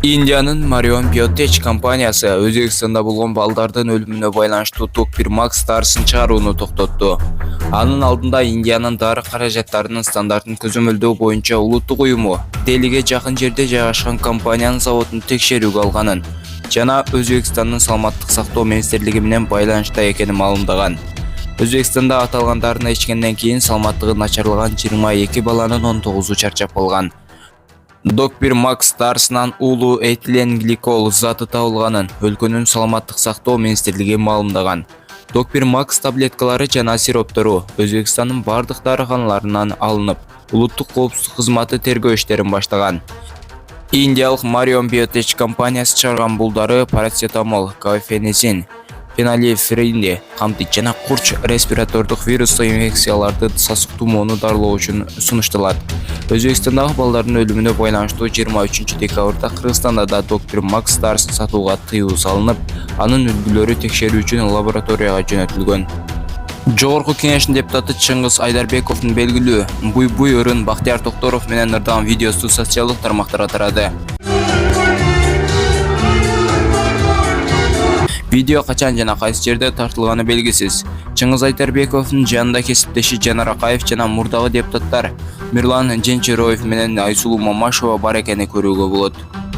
Индиянын Marion Biotech компаниясы Өзбекстанда болгон балдардын өлүмүнө байланыштуу Tok-1 Max дарысын чыгарууну токтотту. Анын алдында Индиянын дары каражаттарынын стандартын көзөмөлдөө боюнча улуттук уюму Делиге жакын жерде жайгашкан компаниянын заводун текшерүүгө алганын жана Өзбекстандын саламаттык сактоо министрлиги менен байланышта экенин маалымдаган. Өзбекстанда аталган дарыны ичкенден кийин саламаттыгы начарлаган 22 баланын 19-у чарчап калган. Tok-1 Max дарысынан уулуу этилен гликол заты табылганын өлкөнүн саламаттык сактоо министрлиги маалымдаган. Tok-1 Max таблеткалары жана сироптору Өзбекстандын бардык дарыканаларынан алынып, улуттук коопсуздук кызматы тергөө иштерин баштаган. Индиялык Marion Biotech компаниясы чыгарган бул дары парацетамол, кафенезин, фенолифринди камтыйт жана курч респиратордук вирустук инфекцияларды сасык тумоону дарылоо үчүн сунушталат. Өзбекстандагы балдардын өлүмүнө байланыштуу 23-декабрда Кыргызстанда да Tok-1 Max дарысын сатууга тыюу салынып, анын үлгүлөрү текшерүү үчүн лабораторияга жөнөтүлгөн. Жогорку кеңештин депутаты Чыңгыз Айдарбековдун белгилүү Буй-буй ырын Бактияр Токторов менен ырдаган видеосу социалдык тармактарга тарады. Видео качан жана кайсы жерде тартылганы белгисиз. Чыңгыз Айдарбековдун жанында кесиптеши Жанар Акаев жана мурдагы депутаттар Мирлан Женчероев менен Айсулуу Мамашева бар экени көрүүгө болот.